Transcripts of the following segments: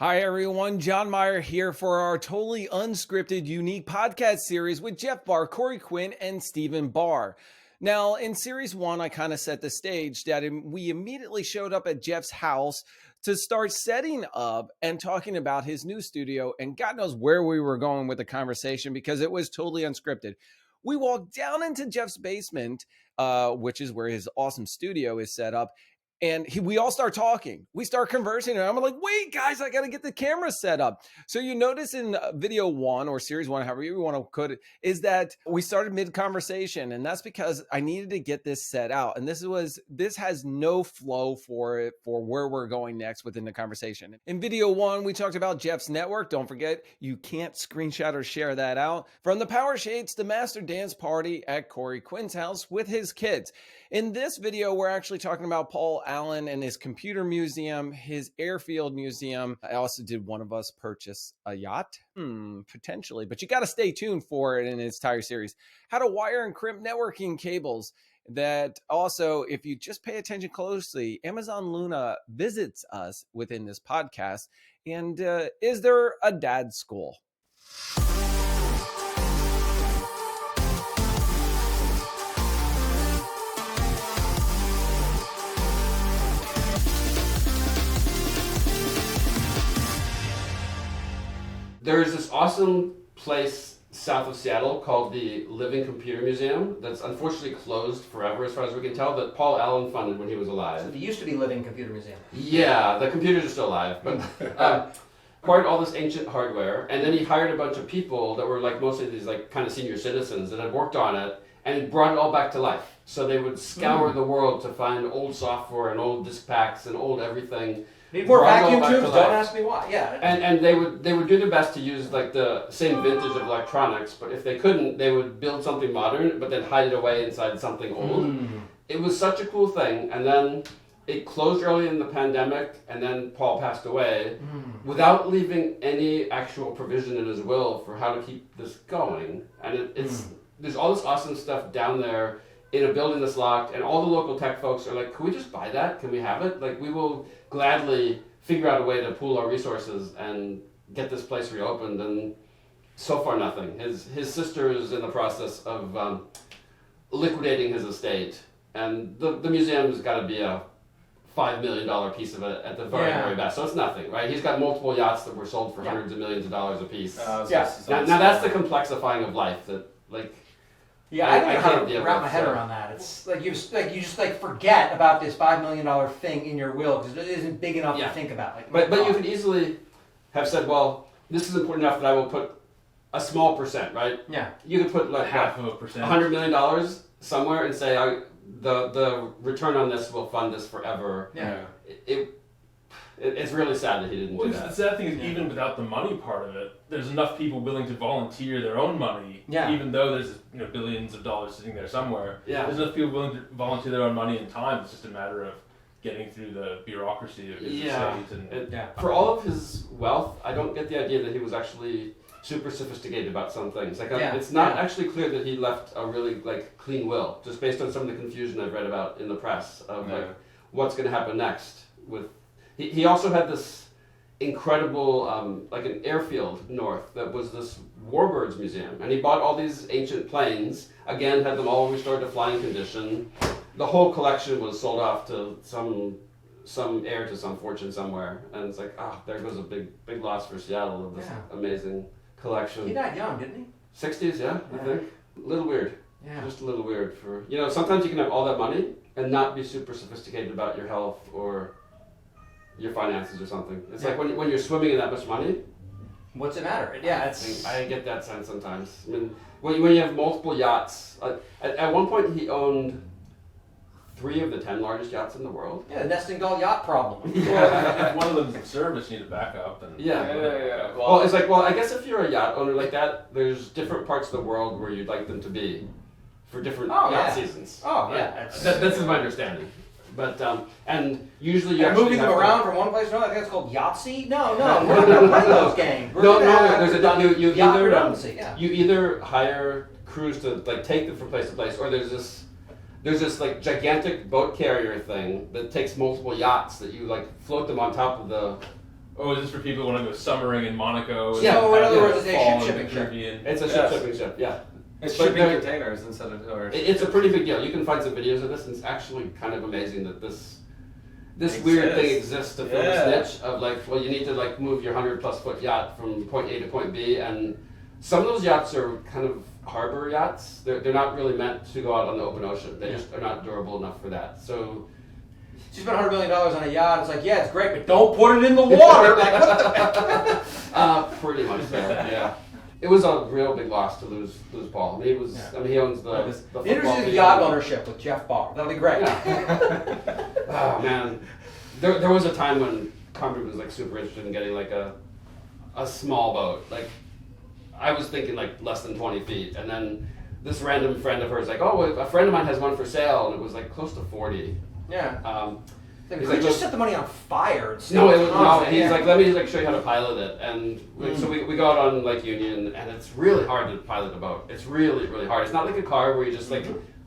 Hi, everyone. John Myer here for our totally unscripted, unique podcast series with Jeff Barr, Corey Quinn, and Stephen Barr. Now, in series one, I kind of set the stage that we immediately showed up at Jeff's house to start setting up and talking about his new studio. And God knows where we were going with the conversation because it was totally unscripted. We walked down into Jeff's basement, which is where his awesome studio is set up. And we all start talking. We start conversing. And I'm like, wait, guys, I got to get the camera set up. So you notice in video one or series one, however you want to put it, is that we started mid-conversation. And that's because I needed to get this set out. And this has no flow for it, for where we're going next within the conversation. In video one, we talked about Jeff's network. Don't forget, you can't screenshot or share that out. From the Power Shades to Master Dance Party at Corey Quinn's house with his kids. In this video, we're actually talking about Paul Allen and his computer museum, his airfield museum. I also did one of us purchase a yacht? Potentially, but you got to stay tuned for it in its entire series. How to wire and crimp networking cables. That also, if you just pay attention closely, Amazon Luna visits us within this podcast. And is there a dad school? There's this awesome place south of Seattle called the Living Computer Museum that's unfortunately closed forever as far as we can tell, that Paul Allen funded when he was alive. So there used to be Living Computer Museum. Yeah, the computers are still alive, but acquired all this ancient hardware, and then he hired a bunch of people that were like mostly these like kind of senior citizens that had worked on it, and he brought it all back to life. So they would scour the world to find old software and old disk packs and old everything. Need more vacuum tubes? Don't ask me why. Yeah. And they would do their best to use like the same vintage of electronics, but if they couldn't, they would build something modern, but then hide it away inside something old. It was such a cool thing, and then it closed early in the pandemic, and then Paul passed away without leaving any actual provision in his will for how to keep this going. And there's all this awesome stuff down there in a building that's locked, and all the local tech folks are like, can we just buy that? Can we have it? Like, we will gladly figure out a way to pool our resources and get this place reopened, and so far nothing. His sister is in the process of liquidating his estate, and the museum's got to be a $5 million piece of it at the very best, so it's nothing, right? He's got multiple yachts that were sold for hundreds of millions of dollars a piece. Now that's the complexifying of life that, like, I don't know how to wrap my head around that. It's like you just forget about this $5 million thing in your will because it isn't big enough to think about. Like, but you could easily have said, well, this is important enough that I will put a small percent, right? Yeah. You could put like half of a percent, $100 million somewhere, and say the return on this will fund this forever. Yeah. It's really sad that he didn't do that. The sad thing is, even without the money part of it, there's enough people willing to volunteer their own money, even though there's billions of dollars sitting there somewhere. Yeah. There's enough people willing to volunteer their own money and time. It's just a matter of getting through the bureaucracy of his estate. For all of his wealth, I don't get the idea that he was actually super sophisticated about some things. Like it's not actually clear that he left a really like clean will, just based on some of the confusion I've read about in the press of like what's going to happen next with. He also had this incredible, like an airfield north that was this warbirds museum. And he bought all these ancient planes, again, had them all restored to flying condition. The whole collection was sold off to some heir to some fortune somewhere. And it's like, there goes a big loss for Seattle of this amazing collection. He died young, didn't he? 60s, I think. A little weird. Yeah. Just a little weird for, sometimes you can have all that money and not be super sophisticated about your health or your finances or something. It's like when you're swimming in that much money. What's it matter? I get that sense sometimes. I mean, when you have multiple yachts, at one point he owned 3 of the 10 largest yachts in the world. Yeah, the nesting doll yacht problem. If one of them's in service, you need a backup. And Well, it's like, I guess if you're a yacht owner like that, there's different parts of the world where you'd like them to be for different yacht seasons. That's my understanding. But and usually you moving them around from one place to another. I think it's called Yahtzee. No, we're not playing those games. You either hire crews to like take them from place to place, or there's this like gigantic boat carrier thing that takes multiple yachts that you like float them on top of the Oh, is this for people who want to go summering in Monaco? Yeah. So in other words, it's a fall ship in the shipping ship. Caribbean? It's a shipping ship, yeah. It's But shipping they're- containers instead of... Or It's a pretty big deal. You can find some videos of this, and it's actually kind of amazing that this weird thing exists to fill this niche of like, well, you need to like move your 100+ foot yacht from point A to point B, and some of those yachts are kind of harbor yachts. They're not really meant to go out on the open ocean. They just are not durable enough for that. So You spent $100 million on a yacht. It's like, yeah, it's great, but don't put it in the water. Like, what the? pretty much so. Yeah. It was a real big loss to lose Paul. I mean, he was. Yeah. I mean, he owns the football Interesting team. yacht ownership with Jeff Barr. That'll be great. Yeah. Oh man, there was a time when Carmen was like super interested in getting like a small boat. Like I was thinking like less than 20 feet, and then this random friend of hers like, oh, a friend of mine has one for sale, and it was like close to 40. Yeah. He's Could like, just set the money on fire. And no, stop it. he's like, let me like show you how to pilot it, and so we go out on Lake Union, and it's really hard to pilot a boat. It's really, really hard. It's not like a car where you just like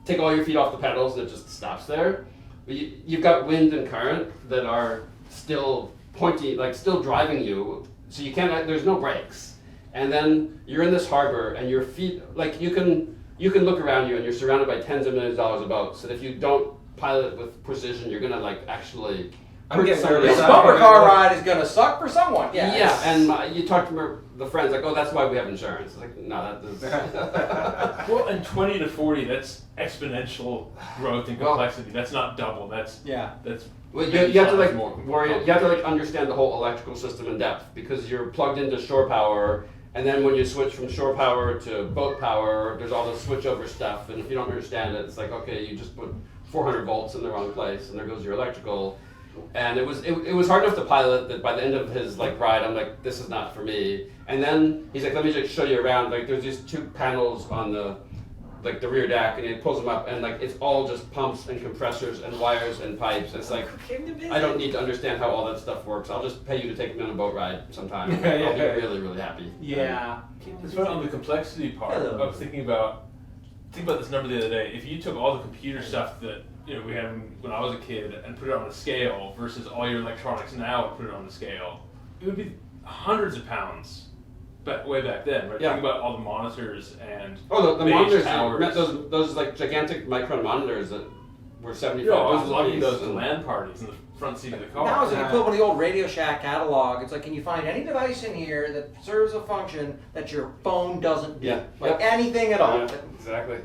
take all your feet off the pedals and it just stops there. But you've got wind and current that are still pointing, like still driving you, so you can't. There's no brakes, and then you're in this harbor, and your feet, like you can look around you, and you're surrounded by tens of millions of dollars of boats. And if you don't pilot with precision, you're gonna like actually. I'm getting This nervous. bumper car ride is gonna suck for someone. Yeah. Yeah, and you talk to the friends like, oh, that's why we have insurance. It's like, no, that does. Well, and 20 to 40, that's exponential growth and complexity. That's not double. That's Well, you have to like more worry. You have to like understand the whole electrical system in depth because you're plugged into shore power, and then when you switch from shore power to boat power, there's all this switchover stuff, and if you don't understand it, it's like, okay, you just put 400 volts in the wrong place, and there goes your electrical. And it was hard enough to pilot that by the end of his like ride, I'm like, this is not for me. And then he's like, let me just show you around. Like there's these two panels on the rear deck, and he pulls them up, and like it's all just pumps and compressors and wires and pipes. It's like I don't need to understand how all that stuff works. I'll just pay you to take me on a boat ride sometime. I'll be really, really happy. Yeah. It's fun on the complexity part. I was thinking about this number the other day. If you took all the computer stuff that we had when I was a kid and put it on a scale versus all your electronics now and put it on the scale, it would be hundreds of pounds. Way back then, right? Yeah. Think about all the monitors and the beige monitors, towers. those like gigantic micron monitors that were 75. I was lucky those to LAN parties in the front seat of the car. Now it's like you pull up on the old Radio Shack catalog. It's like, can you find any device in here that serves a function that your phone doesn't do? Yeah. Like anything at all. Yeah, exactly.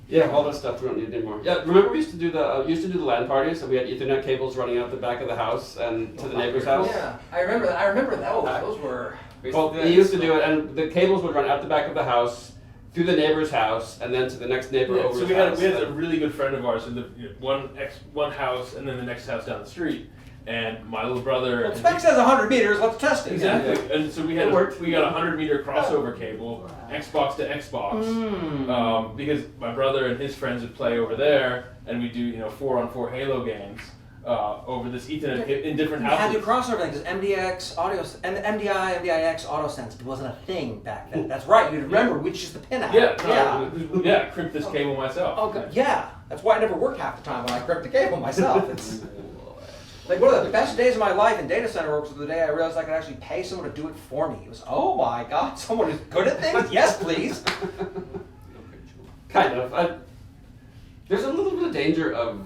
Yeah, all that stuff we don't need anymore. Yeah, remember we used to do the LAN parties, and we had Ethernet cables running out the back of the house and to the neighbor's house. Yeah, I remember that. I remember that. Those were. Well, he used to do it, and the cables would run out the back of the house, through the neighbor's house, and then to the next neighbor over so his we house. had a really good friend of ours who lived one house and then the next house down the street. And my little brother. Well, spec says 100 meters. Let's test it. Exactly. Yeah. And so we got a 100-meter crossover cable, Xbox to Xbox, because my brother and his friends would play over there, and we do 4-on-4 Halo games over this Ethernet in different You had houses. to cross everything because MDX audio and MDI, MDIX AutoSense wasn't a thing back then. That's right. You remember we just the pin out. Yeah. I crimped this cable myself. Oh, good. Yeah. That's why I never worked half the time when I crimped the cable myself. It's like one of the best days of my life in data center work was the day I realized I could actually pay someone to do it for me. It was, oh my God, someone who's good at things? Yes, please. Kind of. There's a little bit of danger of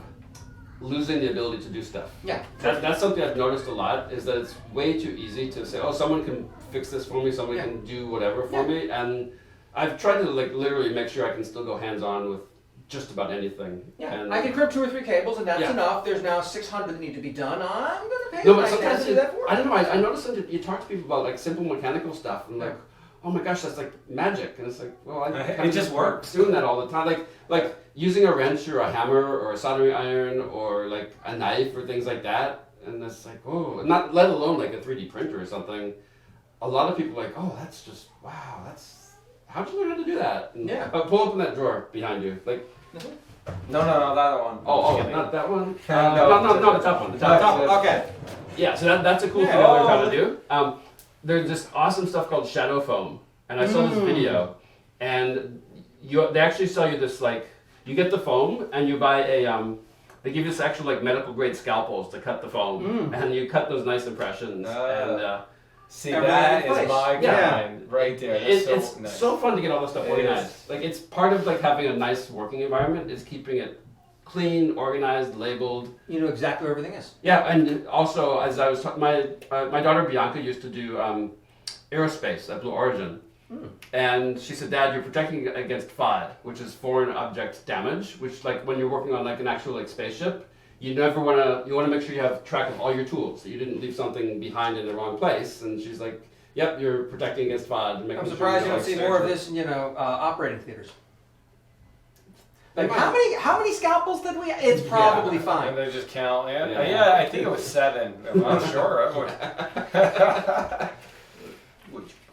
losing the ability to do stuff. Yeah. That's something I've noticed a lot, is that it's way too easy to say, oh, someone can fix this for me, someone can do whatever for me, and I've tried to like literally make sure I can still go hands-on with just about anything. Yeah, and I can crimp 2 or 3 cables, and that's enough. There's now 600 that need to be done. I'm going to pay no, the but nice man sometimes to do that for me. I don't know. I noticed that you talk to people about like simple mechanical stuff, and like, oh my gosh, that's like magic, and it's like, well, it just works. Doing that all the time, like using a wrench or a hammer or a soldering iron or like a knife or things like that, and it's like, oh, not let alone like a 3D printer or something. A lot of people are like, oh, that's just wow, that's how'd you learn how to do that? And, pull open that drawer behind you, like. No, that one. Oh, not that one? No, the top one. The top one. Okay. Yeah, so that's a cool thing I learned how to do. There's this awesome stuff called shadow foam, and I saw this video, and they actually sell you this, like, you get the foam, and you buy They give you this actual like medical grade scalpels to cut the foam, and you cut those nice impressions. And see, Everything that in is place. my Yeah. kind right there. That's it's nice. so fun to get all this stuff It organized. is. Like it's part of like having a nice working environment is keeping it clean, organized, labeled. You know exactly where everything is. Yeah, and also as I was talking, my daughter Bianca used to do aerospace at Blue Origin, and she said, "Dad, you're protecting against FOD, which is foreign object damage, which like when you're working on like an actual like spaceship." You never want to make sure you have track of all your tools, so you didn't leave something behind in the wrong place. And she's like, "Yep, you're protecting against FOD." I'm surprised you don't see more of this in operating theaters. Like how many scalpels did we? It's probably And fine. they just count. Yeah, Yeah. I think it was 7. I'm not sure.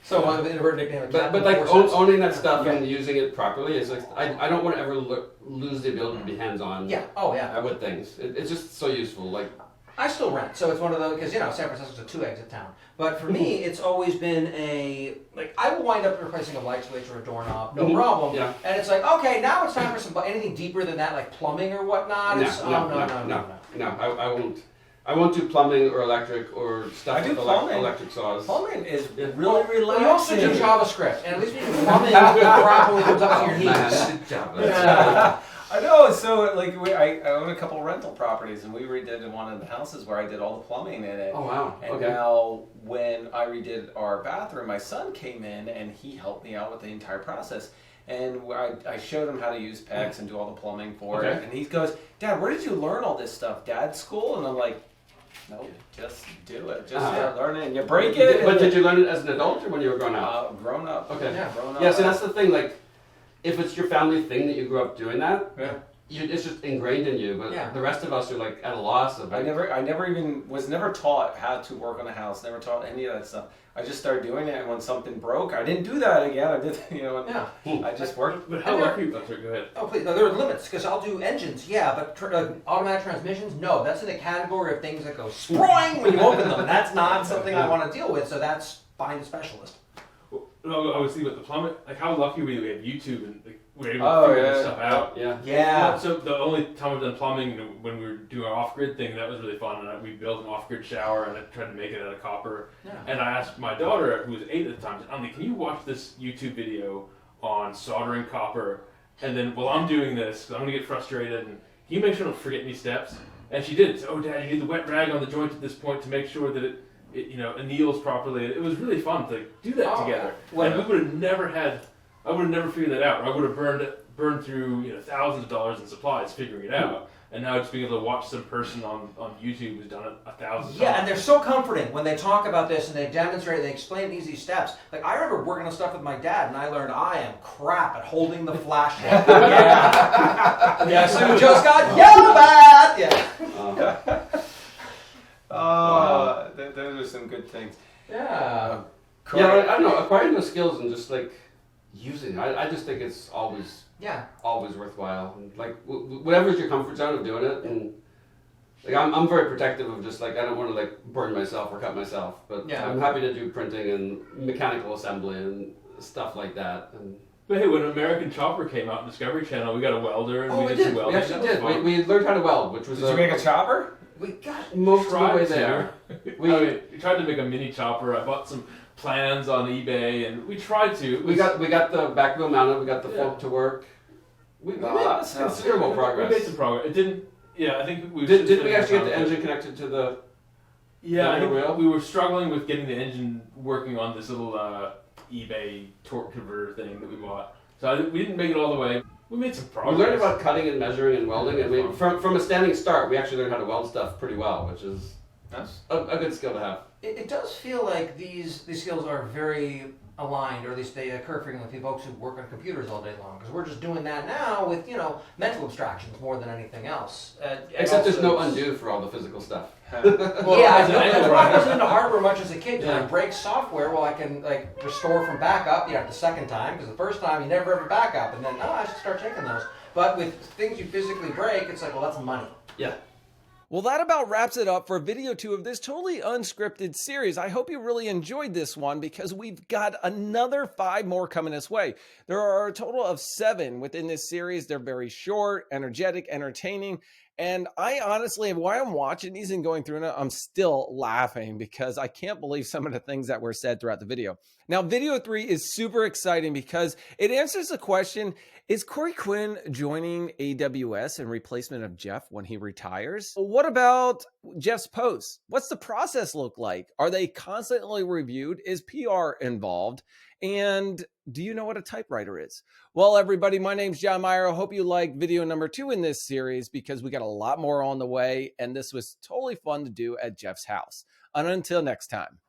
So one of the inverted nickname. But like owning that stuff and using it properly is like I don't want to ever lose the ability to be hands on. Yeah. Oh yeah. With things, it's just so useful. Like I still rent, so it's one of those because San Francisco's a 2-exit town. But for me, it's always been I will wind up replacing a light switch or a doorknob, no problem. Yeah. And it's like, okay, now it's time for some anything deeper than that, like plumbing or whatnot. No, I won't. I won't do plumbing or electric or stuff I do with plumbing. electric saws. Plumbing is really Well, relaxing. you also do JavaScript, and at least when you're plumbing, it properly comes up to your knees. Yeah. I know. So like I own a couple rental properties, and we redid one of the houses where I did all the plumbing in it. Oh wow. And Okay. now when I redid our bathroom, my son came in and he helped me out with the entire process. And I showed him how to use PEX and do all the plumbing for it. And he goes, "Dad, where did you learn all this stuff? Dad's school?" And I'm like, "No, just do it. Just learn it. And you break it." But did you learn it as an adult or when you were grown up? Grown up. Okay. Yeah. Grown up. Yeah, so that's the thing. Like, if it's your family thing that you grew up doing that, Yeah. it's just ingrained in you. But Yeah. the rest of us are like at a loss of. I Like, never was never taught how to work on a house. Never taught any of that stuff. I just started doing it, and when something broke, I didn't do that again. I did, and I just worked. But how lucky? Go ahead. Oh, please, no, there are limits, because I'll do engines, yeah, but automatic transmissions, no. That's in the category of things that go sproing when you open them. That's not something I want to deal with, so that's find a specialist. No, I was thinking about the plumbing. Like, how lucky we have YouTube and like, we're able to figure this stuff out. yeah. Yeah. So the only time I've done plumbing, when we were doing our off-grid thing, that was really fun. And we built an off-grid shower, and I tried to make it out of copper. Yeah. And I asked my daughter, who was 8 at the time, "Auntie, can you watch this YouTube video on soldering copper? And then while I'm doing this, 'cause I'm gonna get frustrated, and can you make sure I don't forget any steps?" And she did. So, "Oh, Dad, you need the wet rag on the joint at this point to make sure that it anneals properly." It was really fun to do that together. Well, and I would have never figured that out. I would have burned through thousands of dollars in supplies figuring it out. And now just being able to watch some person on YouTube who's done it 1,000 times. Yeah, and they're so comforting when they talk about this and they demonstrate, they explain easy steps. Like, I remember working on stuff with my dad, and I learned I am crap at holding the flashlight. Yeah, so you just got yelled at! Yeah. Those are some good things. Yeah. Yeah, I don't know. Acquiring those skills and just like using it, I just think it's always worthwhile. And, like whatever's your comfort zone of doing it, and like I'm very protective of just like I don't want to like burn myself or cut myself, but I'm happy to do printing and mechanical assembly and stuff like that. And But hey, when American Chopper came out on Discovery Channel, we got a welder and we did some welding. We actually did. We learned how to weld, which was. Did you make a chopper? We got most of the way to. there. We tried to make a mini chopper. I bought some plans on eBay, and we tried to. We got the back wheel mounted. We got the fork to work. We made considerable progress. We made some progress. It didn't. Yeah, I think we did we actually get the engine connected to the? Yeah, I think wheel? we were struggling with getting the engine working on this little eBay torque converter thing that we bought. So we didn't make it all the way. We made some progress. We learned about cutting and measuring and welding, and from a standing start, we actually learned how to weld stuff pretty well, which is a good skill to have. It does feel like these skills are very aligned, or at least they occur frequently with folks who work on computers all day long, because we're just doing that now with mental abstractions more than anything else. Except there's no undo for all the physical stuff. I wasn't into hardware much as a kid. When I break software, well, I can restore from backup. The second time, because the first time you never ever back up, and then I should start taking those. But with things you physically break, it's like, well, that's money. Yeah. Well, that about wraps it up for video 2 of this totally unscripted series. I hope you really enjoyed this one because we've got another 5 more coming this way. There are a total of 7 within this series. They're very short, energetic, entertaining, And I honestly, while I'm watching these and going through it, I'm still laughing because I can't believe some of the things that were said throughout the video. Now, video 3 is super exciting because it answers the question, is Corey Quinn joining AWS in replacement of Jeff when he retires? What about Jeff's posts? What's the process look like? Are they constantly reviewed? Is PR involved? And do you know what a typewriter is? Well, everybody, my name's John Myer. I hope you liked video number 2 in this series because we got a lot more on the way, and this was totally fun to do at Jeff's house. And until next time.